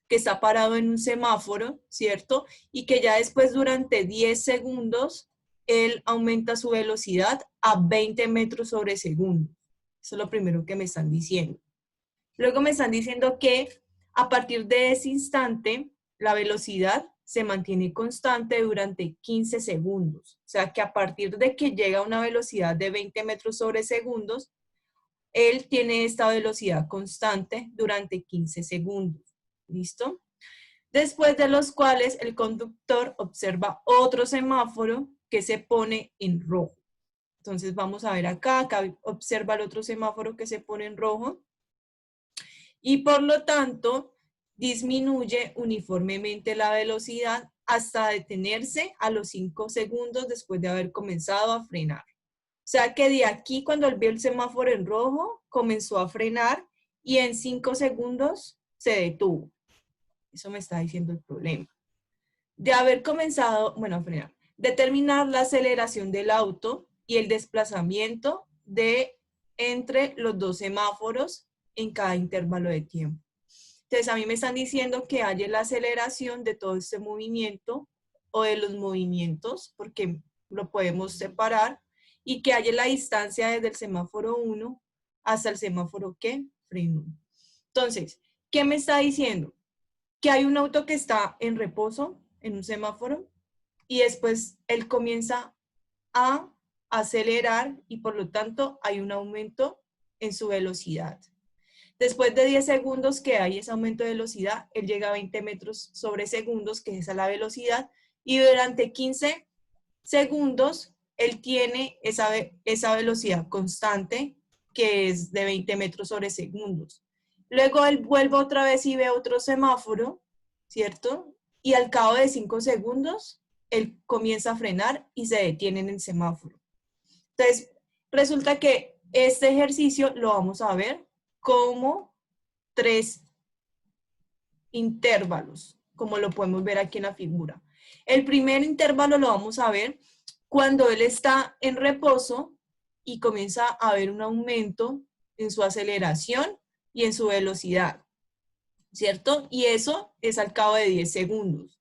que está parado en un semáforo, ¿cierto? Y que ya después durante 10 segundos, él aumenta su velocidad a 20 metros sobre segundo. Eso es lo primero que me están diciendo. Luego me están diciendo que a partir de ese instante, la velocidad se mantiene constante durante 15 segundos. O sea que a partir de que llega a una velocidad de 20 metros sobre segundos, él tiene esta velocidad constante durante 15 segundos. ¿Listo? Después de los cuales el conductor observa otro semáforo que se pone en rojo. Entonces vamos a ver acá observa el otro semáforo que se pone en rojo y por lo tanto disminuye uniformemente la velocidad hasta detenerse a los 5 segundos después de haber comenzado a frenar. O sea que de aquí cuando él vio el semáforo en rojo comenzó a frenar y en 5 segundos se detuvo. Eso me está diciendo el problema. De haber comenzado, bueno, a frenar, determinar la aceleración del auto y el desplazamiento de entre los dos semáforos en cada intervalo de tiempo. Entonces a mí me están diciendo que haya la aceleración de todo este movimiento o de los movimientos, porque lo podemos separar, y que haya la distancia desde el semáforo 1 hasta el semáforo que frenó. Entonces, ¿qué me está diciendo? Que hay un auto que está en reposo en un semáforo y después él comienza a acelerar y por lo tanto hay un aumento en su velocidad. Después de 10 segundos que hay ese aumento de velocidad, él llega a 20 metros sobre segundos, que es esa la velocidad, y durante 15 segundos él tiene esa velocidad constante que es de 20 metros sobre segundos. Luego él vuelve otra vez y ve otro semáforo, ¿cierto? Y al cabo de 5 segundos, él comienza a frenar y se detiene en el semáforo. Entonces, resulta que este ejercicio lo vamos a ver como 3 intervalos, como lo podemos ver aquí en la figura. El primer intervalo lo vamos a ver cuando él está en reposo y comienza a haber un aumento en su aceleración y en su velocidad, ¿cierto? Y eso es al cabo de 10 segundos.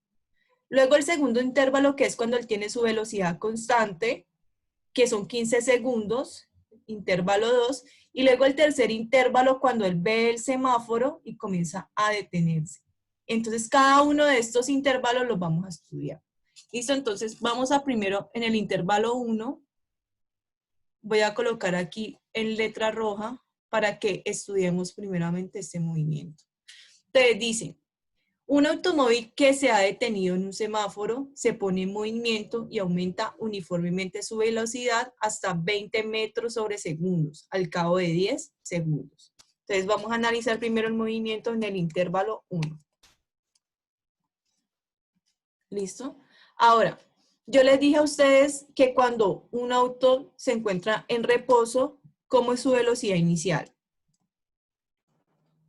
Luego el segundo intervalo, que es cuando él tiene su velocidad constante, que son 15 segundos, intervalo 2, y luego el tercer intervalo cuando él ve el semáforo y comienza a detenerse. Entonces cada uno de estos intervalos los vamos a estudiar. ¿Listo? Entonces vamos a primero en el intervalo 1, voy a colocar aquí en letra roja para que estudiemos primeramente este movimiento. Entonces dice, un automóvil que se ha detenido en un semáforo se pone en movimiento y aumenta uniformemente su velocidad hasta 20 metros sobre segundos al cabo de 10 segundos. Entonces vamos a analizar primero el movimiento en el intervalo 1. ¿Listo? Ahora, yo les dije a ustedes que cuando un auto se encuentra en reposo, ¿cómo es su velocidad inicial?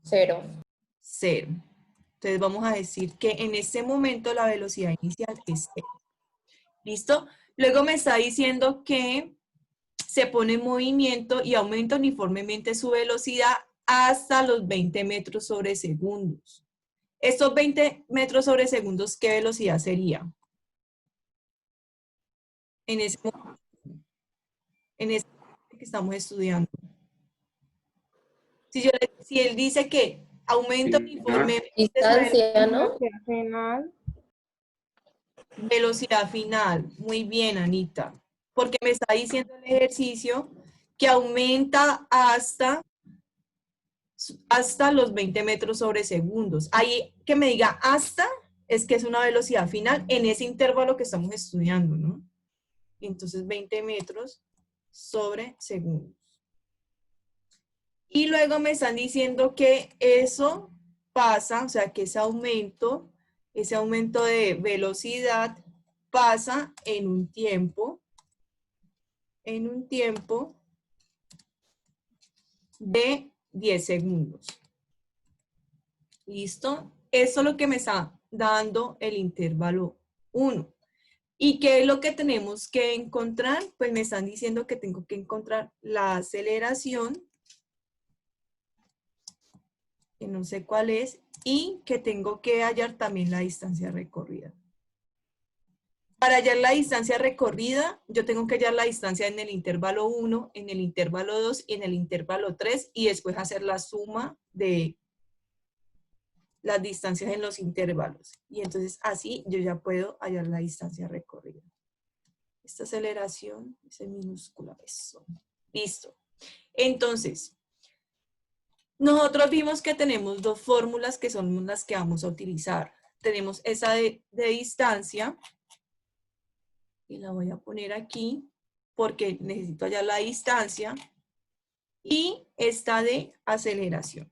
0. 0. Entonces vamos a decir que en este momento la velocidad inicial es 0. ¿Listo? Luego me está diciendo que se pone en movimiento y aumenta uniformemente su velocidad hasta los 20 metros sobre segundos. Estos 20 metros sobre segundos, ¿qué velocidad sería? En ese momento que estamos estudiando. Si él dice que aumenta uniformemente Distancia, ¿no? velocidad final. Muy bien, Anita. Porque me está diciendo el ejercicio que aumenta hasta los 20 metros sobre segundos. Ahí que me diga hasta es que es una velocidad final en ese intervalo que estamos estudiando, ¿no? Entonces 20 metros sobre segundos. Y luego me están diciendo que eso pasa, o sea que ese aumento de velocidad pasa en un tiempo de 10 segundos. ¿Listo? Eso es lo que me está dando el intervalo 1. ¿Y qué es lo que tenemos que encontrar? Pues me están diciendo que tengo que encontrar la aceleración, que no sé cuál es, y que tengo que hallar también la distancia recorrida. Para hallar la distancia recorrida, yo tengo que hallar la distancia en el intervalo 1, en el intervalo 2 y en el intervalo 3 y después hacer la suma de las distancias en los intervalos. Y entonces así yo ya puedo hallar la distancia recorrida. Esta aceleración es minúscula, eso. Listo. Entonces, nosotros vimos que tenemos dos fórmulas que son las que vamos a utilizar. Tenemos esa de distancia, y la voy a poner aquí, porque necesito hallar la distancia, y esta de aceleración,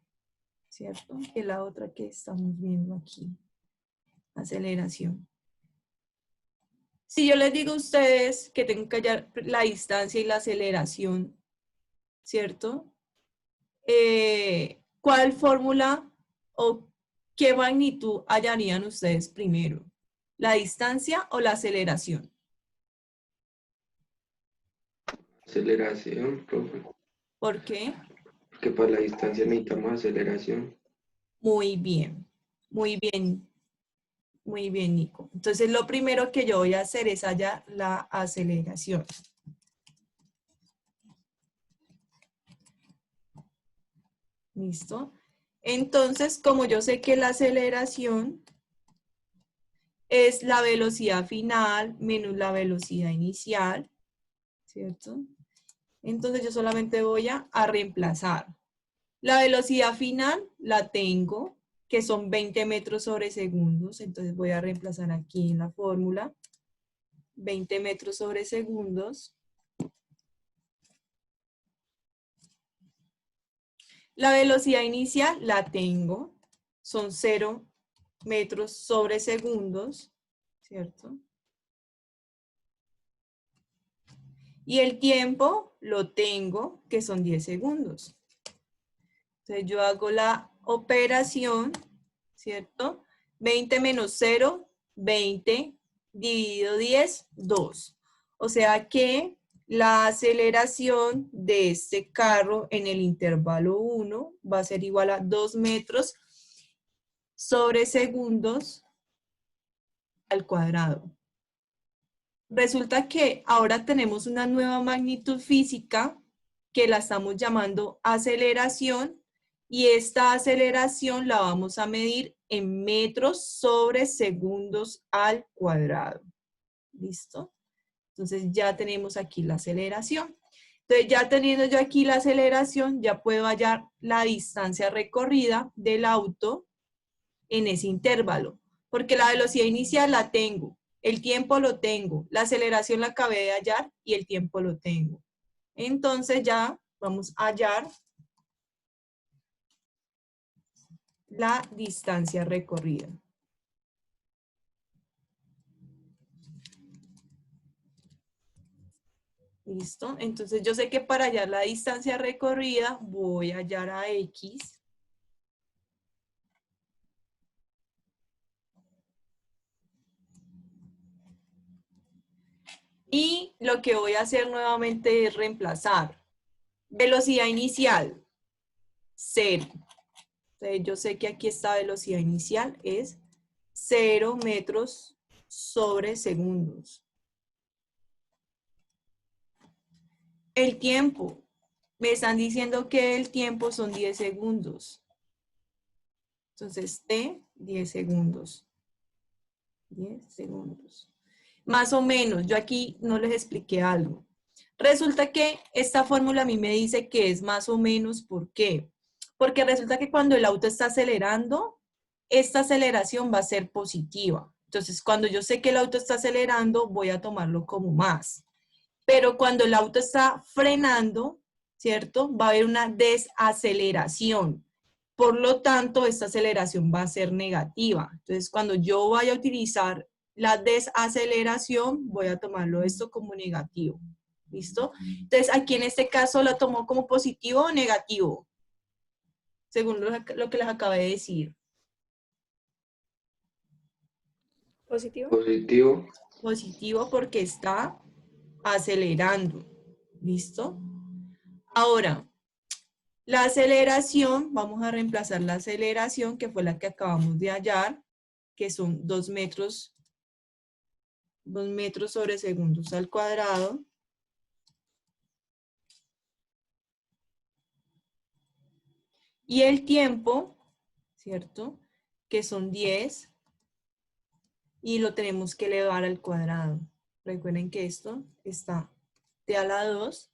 ¿cierto? Que es la otra que estamos viendo aquí, aceleración. Si yo les digo a ustedes que tengo que hallar la distancia y la aceleración, ¿cierto? ¿Cuál fórmula o qué magnitud hallarían ustedes primero? ¿La distancia o la aceleración? Aceleración, profe. ¿Por qué? Porque para la distancia necesitamos aceleración. Muy bien, muy bien, muy bien, Nico. Entonces, lo primero que yo voy a hacer es hallar la aceleración. ¿Listo? Entonces, como yo sé que la aceleración es la velocidad final menos la velocidad inicial, ¿cierto? Entonces yo solamente voy a reemplazar. La velocidad final la tengo, que son 20 metros sobre segundos. Entonces voy a reemplazar aquí en la fórmula 20 metros sobre segundos. La velocidad inicial la tengo, son 0 metros sobre segundos, ¿cierto? Y el tiempo lo tengo, que son 10 segundos. Entonces yo hago la operación, ¿cierto? 20 menos 0, 20, dividido 10, 2. O sea que la aceleración de este carro en el intervalo 1 va a ser igual a 2 metros sobre segundos al cuadrado. Resulta que ahora tenemos una nueva magnitud física que la estamos llamando aceleración, y esta aceleración la vamos a medir en metros sobre segundos al cuadrado. ¿Listo? Entonces ya tenemos aquí la aceleración. Entonces ya teniendo yo aquí la aceleración, ya puedo hallar la distancia recorrida del auto en ese intervalo, porque la velocidad inicial la tengo, el tiempo lo tengo, la aceleración la acabé de hallar y el tiempo lo tengo. Entonces ya vamos a hallar la distancia recorrida. ¿Listo? Entonces yo sé que para hallar la distancia recorrida voy a hallar a X. Y lo que voy a hacer nuevamente es reemplazar. Velocidad inicial, 0. Entonces yo sé que aquí esta velocidad inicial es 0 metros sobre segundos. El tiempo. Me están diciendo que el tiempo son 10 segundos. Entonces, T, 10 segundos. 10 segundos. Más o menos, yo aquí no les expliqué algo. Resulta que esta fórmula a mí me dice que es más o menos, ¿por qué? Porque resulta que cuando el auto está acelerando, esta aceleración va a ser positiva. Entonces, cuando yo sé que el auto está acelerando, voy a tomarlo como más. Pero cuando el auto está frenando, ¿cierto? Va a haber una desaceleración. Por lo tanto, esta aceleración va a ser negativa. Entonces, cuando yo vaya a utilizar la desaceleración, voy a tomarlo esto como negativo. ¿Listo? Entonces, aquí en este caso lo tomó como positivo o negativo, según lo que les acabé de decir. Positivo. Positivo. Positivo porque está acelerando. ¿Listo? Ahora, La aceleración, vamos a reemplazar la aceleración, que fue la que acabamos de hallar, que son 2 metros sobre segundos al cuadrado. Y el tiempo, ¿cierto? Que son 10. Y lo tenemos que elevar al cuadrado. Recuerden que esto está t a la 2.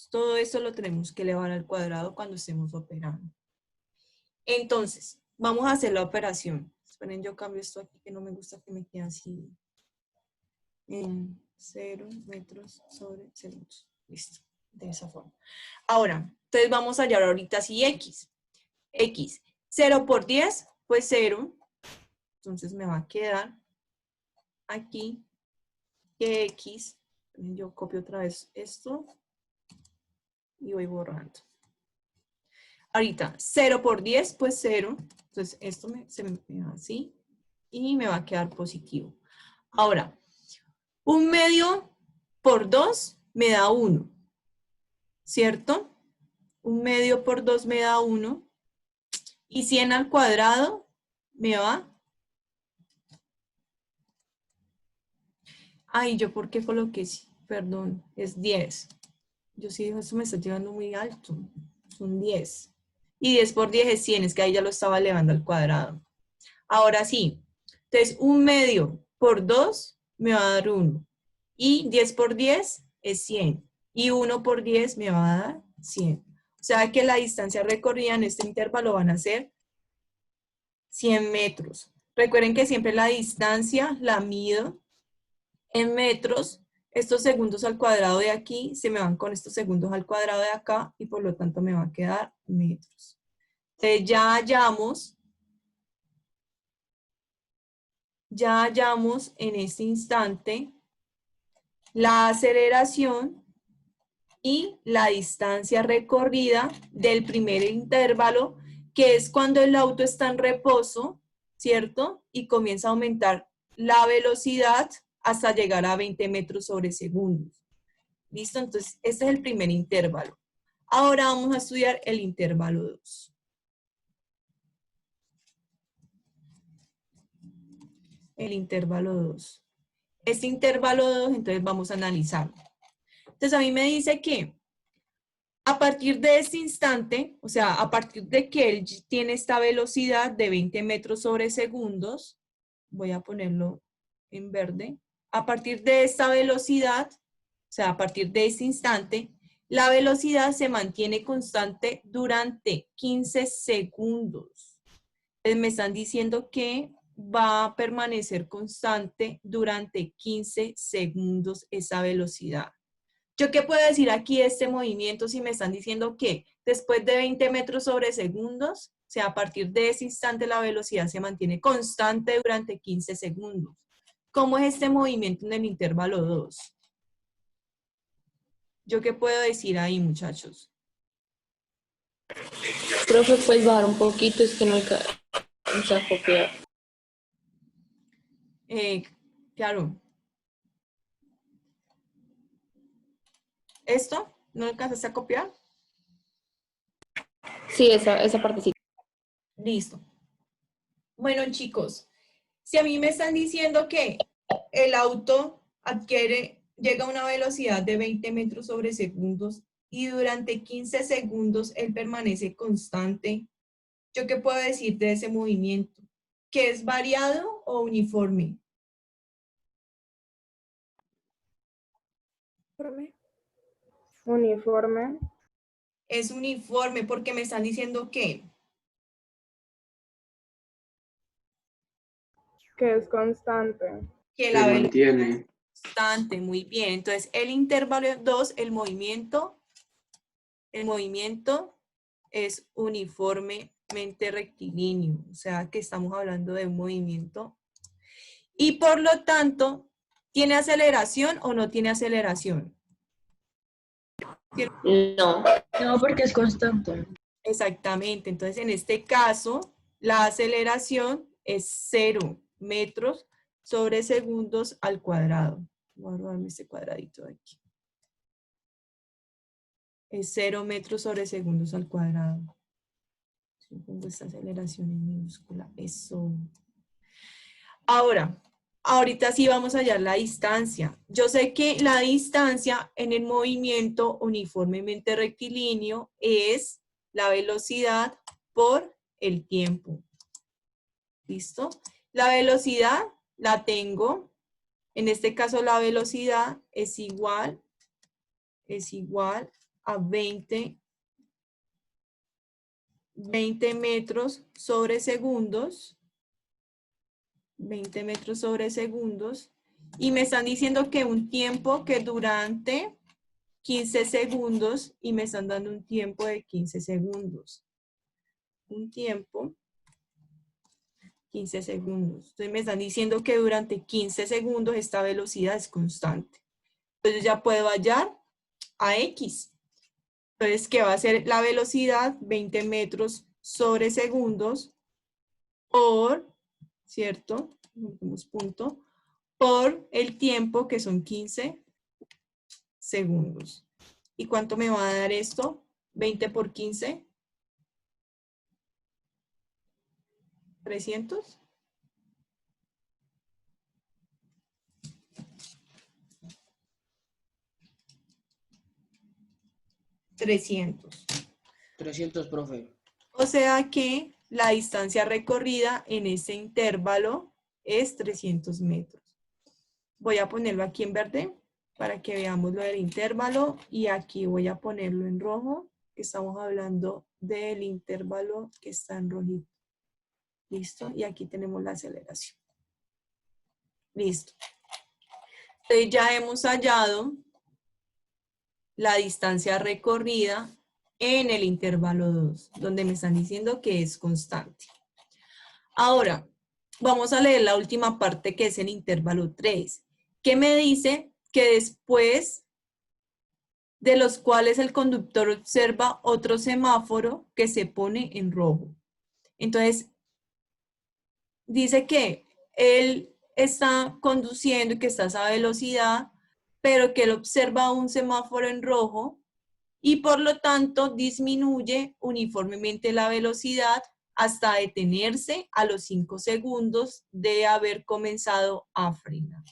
Todo esto lo tenemos que elevar al cuadrado cuando estemos operando. Entonces, vamos a hacer la operación. Esperen, yo cambio esto aquí que no me gusta que me quede así. En 0 metros sobre segundos. Listo, de esa forma. Ahora, entonces vamos a hallar ahorita sí X. X, 0 por 10, pues 0. Entonces me va a quedar aquí que X, yo copio otra vez esto y voy borrando. Ahorita, 0 por 10, pues 0. Entonces esto se me va así y me va a quedar positivo. Ahora, 1/2 por 2 me da 1, ¿cierto? 1/2 por 2 me da 1. Y 100 al cuadrado me va. Ay, ¿yo por qué coloqué? Perdón, es 10. Yo sí digo, esto me está llevando muy alto. Son 10. Y 10 por 10 es 100, es que ahí ya lo estaba elevando al cuadrado. Ahora sí. Entonces, 1/2 por 2 me va a dar 1. Y 10 por 10 es 100. Y 1 por 10 me va a dar 100. O sea que la distancia recorrida en este intervalo van a ser 100 metros. Recuerden que siempre la distancia la mido en metros. Estos segundos al cuadrado de aquí se me van con estos segundos al cuadrado de acá y por lo tanto me va a quedar metros. Entonces ya hallamos en este instante la aceleración y la distancia recorrida del primer intervalo, que es cuando el auto está en reposo, ¿cierto? Y comienza a aumentar la velocidad hasta llegar a 20 metros sobre segundos. ¿Listo? Entonces, este es el primer intervalo. Ahora vamos a estudiar el intervalo 2. El intervalo 2. Este intervalo 2, entonces vamos a analizarlo. Entonces, a mí me dice que a partir de este instante, o sea, a partir de que él tiene esta velocidad de 20 metros sobre segundos, voy a ponerlo en verde, a partir de esta velocidad, o sea, a partir de este instante, la velocidad se mantiene constante durante 15 segundos. Entonces me están diciendo que va a permanecer constante durante 15 segundos esa velocidad. ¿Yo qué puedo decir aquí de este movimiento si me están diciendo que después de 20 metros sobre segundos, o sea, a partir de ese instante la velocidad se mantiene constante durante 15 segundos? ¿Cómo es este movimiento en el intervalo 2? ¿Yo qué puedo decir ahí, muchachos? Profe, ¿puedes bajar un poquito? Es que no alcanza a copiar. Claro. ¿Esto? ¿No alcanzaste a copiar? Sí, esa partecita. Listo. Bueno, chicos, si a mí me están diciendo que el auto llega a una velocidad de 20 metros sobre segundos y durante 15 segundos él permanece constante, ¿yo qué puedo decir de ese movimiento? ¿Que es variado o uniforme? Uniforme. Es uniforme porque me están diciendo Que es constante. que Se la velocidad mantiene. es constante, muy bien. Entonces, el intervalo 2, el movimiento es uniformemente rectilíneo, o sea que estamos hablando de un movimiento y por lo tanto, ¿tiene aceleración o no tiene aceleración? No. No, porque es constante. Exactamente, entonces en este caso, la aceleración es 0 metros sobre segundos al cuadrado. Voy a robarme este cuadradito de aquí. es 0 metros sobre segundos al cuadrado. Si pongo esta aceleración en minúscula, eso. Ahora, ahorita sí vamos a hallar la distancia. Yo sé que la distancia en el movimiento uniformemente rectilíneo es la velocidad por el tiempo. ¿Listo? La velocidad la tengo. En este caso la velocidad es igual a 20 metros sobre segundos. 20 metros sobre segundos. Y me están diciendo que un tiempo que durante 15 segundos y me están dando un tiempo de 15 segundos. Un tiempo 15 segundos. Entonces me están diciendo que durante 15 segundos esta velocidad es constante. Entonces ya puedo hallar a X. Entonces, ¿qué va a ser la velocidad? 20 metros sobre segundos por, ¿cierto? Punto, por el tiempo que son 15 segundos. ¿Y cuánto me va a dar esto? 20 por 15. 300. $300. 300, profe. O sea que la distancia recorrida en ese intervalo es 300 metros. Voy a ponerlo aquí en verde para que veamos lo del intervalo y aquí voy a ponerlo en rojo, que estamos hablando del intervalo que está en rojito. ¿Listo? Y aquí tenemos la aceleración. Listo. Entonces ya hemos hallado la distancia recorrida en el intervalo 2, donde me están diciendo que es constante. Ahora, vamos a leer la última parte que es el intervalo 3, que me dice que después de los cuales el conductor observa otro semáforo que se pone en rojo. Entonces, dice que él está conduciendo y que está a esa velocidad, pero que él observa un semáforo en rojo y por lo tanto disminuye uniformemente la velocidad hasta detenerse a los 5 segundos de haber comenzado a frenar.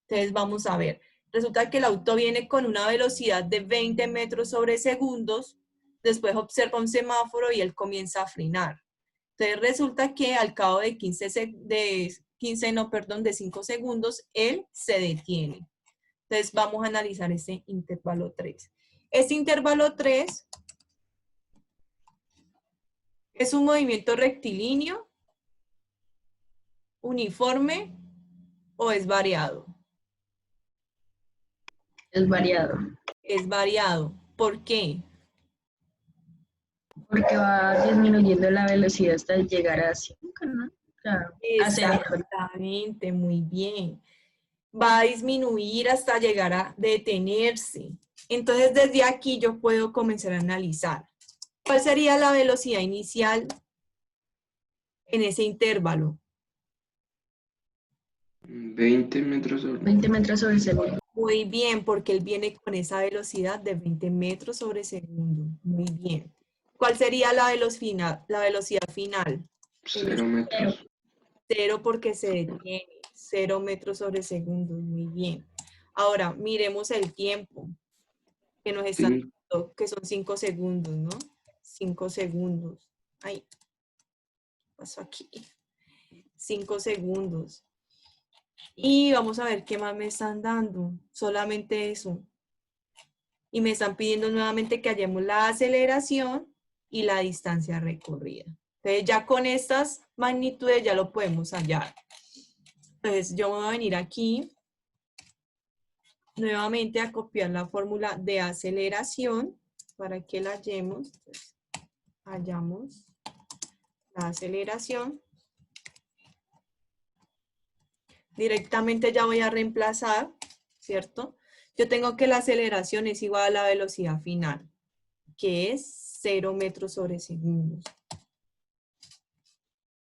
Entonces vamos a ver. Resulta que el auto viene con una velocidad de 20 metros sobre segundos, después observa un semáforo y él comienza a frenar. Entonces resulta que al cabo de 5 segundos, él se detiene. Entonces vamos a analizar este intervalo 3. Este intervalo 3 es un movimiento rectilíneo, uniforme o es variado. Es variado, Es variado. ¿Por qué? porque va disminuyendo la velocidad hasta llegar a 5, ¿no? O sea, acelera. Exactamente, muy bien. Va a disminuir hasta llegar a detenerse. Entonces, desde aquí yo puedo comenzar a analizar. ¿Cuál sería la velocidad inicial en ese intervalo? 20 metros sobre 20 metros sobre segundo. Muy bien, porque él viene con esa velocidad de 20 metros sobre segundo. Muy bien. ¿Cuál sería la velocidad final? 0 metros. 0 porque se detiene. 0 metros sobre segundo. Muy bien. Ahora, miremos el tiempo que nos están Cin- dando, que son 5 segundos, ¿no? 5 segundos. Ay, ¿qué pasó aquí? 5 segundos. Y vamos a ver qué más me están dando. Solamente eso. Y me están pidiendo nuevamente que hallemos la aceleración y la distancia recorrida. Entonces ya con estas magnitudes ya lo podemos hallar. Entonces yo voy a venir aquí nuevamente a copiar la fórmula de aceleración para que la hallemos. Entonces, hallamos la aceleración. Directamente ya voy a reemplazar, ¿cierto? Yo tengo que la aceleración es igual a la velocidad final, que es 0 metros sobre segundos.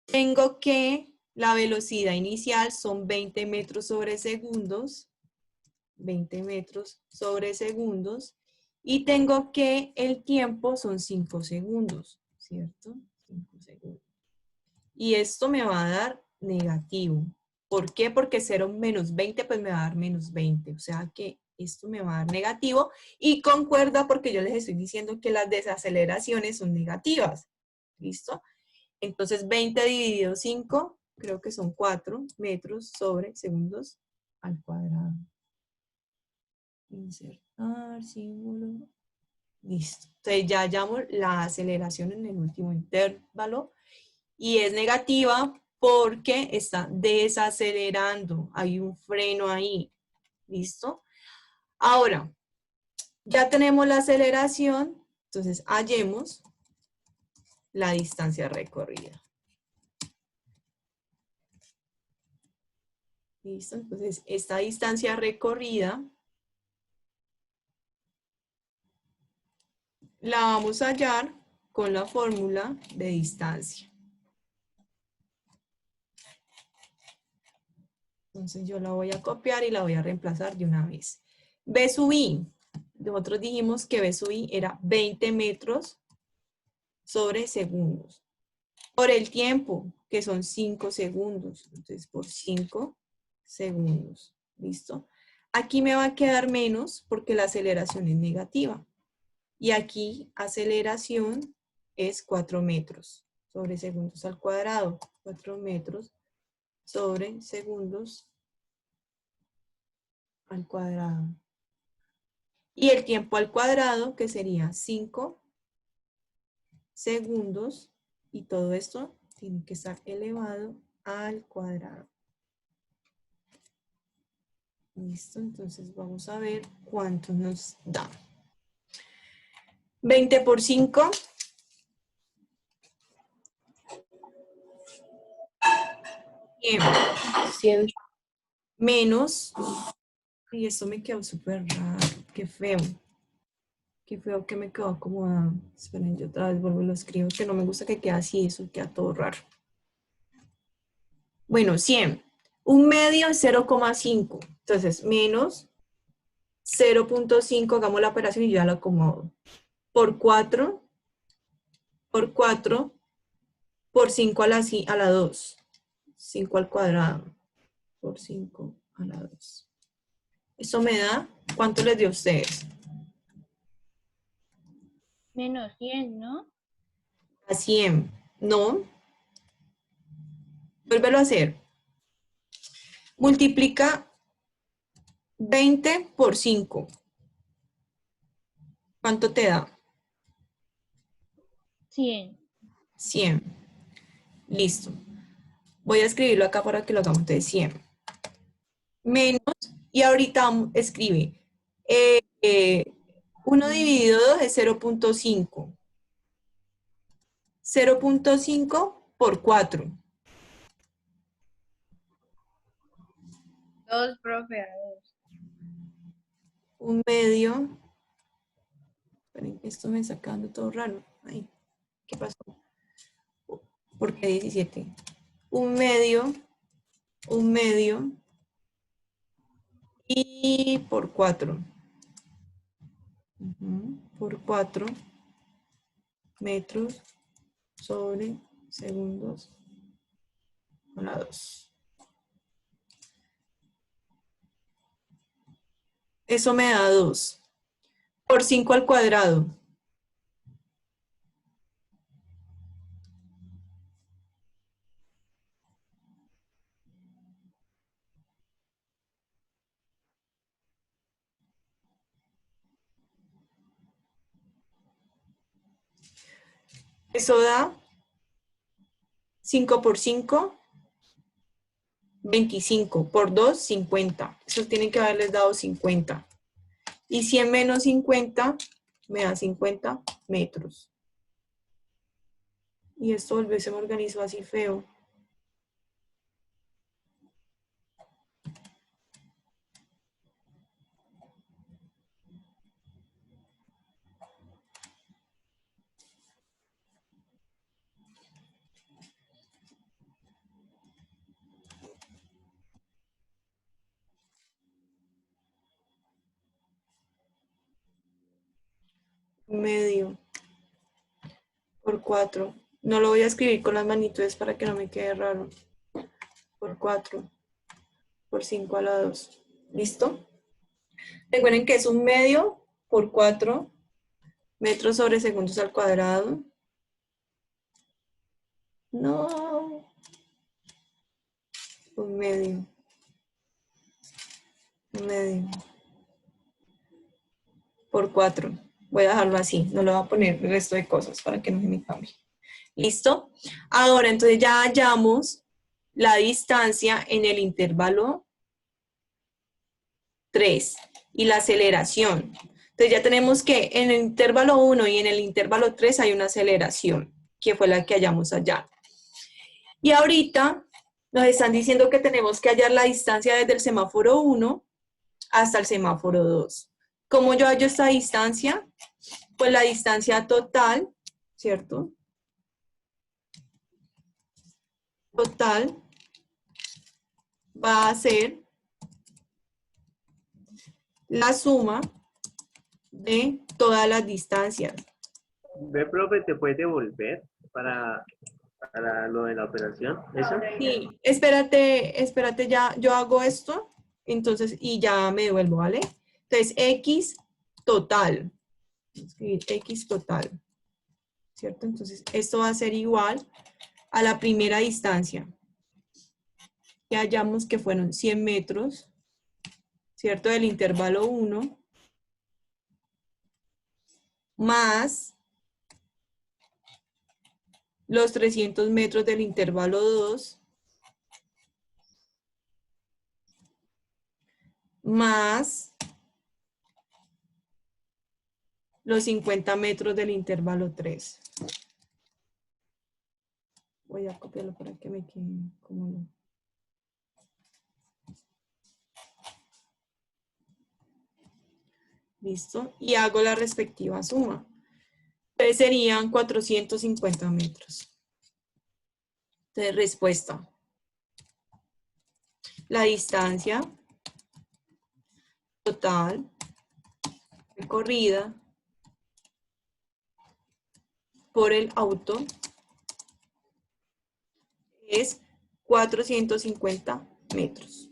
Tengo que la velocidad inicial son 20 metros sobre segundos, 20 metros sobre segundos, Y tengo que el tiempo son 5 segundos, ¿cierto? 5 segundos. Y esto me va a dar negativo. ¿Por qué? Porque 0 menos 20, pues me va a dar menos 20. O sea que esto me va a dar negativo. Y concuerda porque yo les estoy diciendo que las desaceleraciones son negativas. ¿Listo? Entonces 20 dividido 5, creo que son 4 metros sobre segundos al cuadrado. Insertar símbolo. Listo. Entonces ya llamo la aceleración en el último intervalo y es negativa porque está desacelerando. Hay un freno ahí. ¿Listo? Ahora, ya tenemos la aceleración, entonces hallemos la distancia recorrida. ¿Listo? Entonces, esta distancia recorrida la vamos a hallar con la fórmula de distancia. Entonces yo la voy a copiar y la voy a reemplazar de una vez. B sub I. Nosotros dijimos que B sub I era 20 metros sobre segundos. Por el tiempo, que son 5 segundos. Entonces por 5 segundos. ¿Listo? Aquí me va a quedar menos porque la aceleración es negativa. Y aquí aceleración es 4 metros sobre segundos al cuadrado. 4 metros sobre segundos al cuadrado. Y el tiempo al cuadrado, que sería 5 segundos. Y todo esto tiene que estar elevado al cuadrado. Listo, entonces vamos a ver cuánto nos da. 20 por 5. 100. Menos. Y esto me quedó súper raro. Qué feo. Qué feo que me quedó acomodado. Esperen, yo otra vez vuelvo y lo escribo, que no me gusta que quede así, eso queda todo raro. Bueno, 100. Un medio es 0,5. Entonces, menos 0,5, hagamos la operación y yo ya lo acomodo. Por 4, por 4, por 5 a la 2. 5 al cuadrado, por 5 a la 2. Eso me da, ¿cuánto les dio a ustedes? Menos 100, ¿no? A 100. No. Vuélvelo a hacer. Multiplica 20 por 5. ¿Cuánto te da? 100. 100. Listo. Voy a escribirlo acá para que lo hagamos de 100. Menos, y ahorita escribe, 1 dividido 2 es 0,5. 0,5 por 4. 2, profe, a 2. Un medio. Esperen, esto me está quedando todo raro. Ay, ¿qué pasó? ¿Por qué 17? Un medio y por 4. Por 4 metros sobre segundos a la 2. Eso me da 2. Por 5 al cuadrado. Eso da 5 por 5, 25. Por 2, 50. Eso tienen que haberles dado 50. Y 100 menos 50 me da 50 metros. Y esto se me organizó así feo. medio por 4. No lo voy a escribir con las magnitudes para que no me quede raro. Por 4 por 5 a la 2. ¿Listo? Recuerden que es un medio por 4 metros sobre segundos al cuadrado. No. Un medio. Un medio. Por 4. Voy a dejarlo así. No le voy a poner el resto de cosas para que no se me cambie. ¿Listo? Ahora, entonces ya hallamos la distancia en el intervalo 3 y la aceleración. Entonces ya tenemos que en el intervalo 1 y en el intervalo 3 hay una aceleración, que fue la que hallamos allá. Y ahorita nos están diciendo que tenemos que hallar la distancia desde el semáforo 1 hasta el semáforo 2. ¿Cómo yo hallo esta distancia? Pues la distancia total, ¿cierto? Total va a ser la suma de todas las distancias. Ve, profe, ¿te puedes devolver para lo de la operación? ¿Eso? Sí, espérate ya, yo hago esto, entonces, y ya me devuelvo, ¿vale? Entonces, X total, escribir X total, ¿cierto? Entonces, esto va a ser igual a la primera distancia, que hallamos que fueron 100 metros, ¿cierto? Del intervalo 1, más los 300 metros del intervalo 2, más los 50 metros del intervalo 3. Voy a copiarlo para que me quede como no. Listo. Y hago la respectiva suma. Entonces serían 450 metros. Entonces, respuesta. La distancia total recorrida por el auto es 450 metros.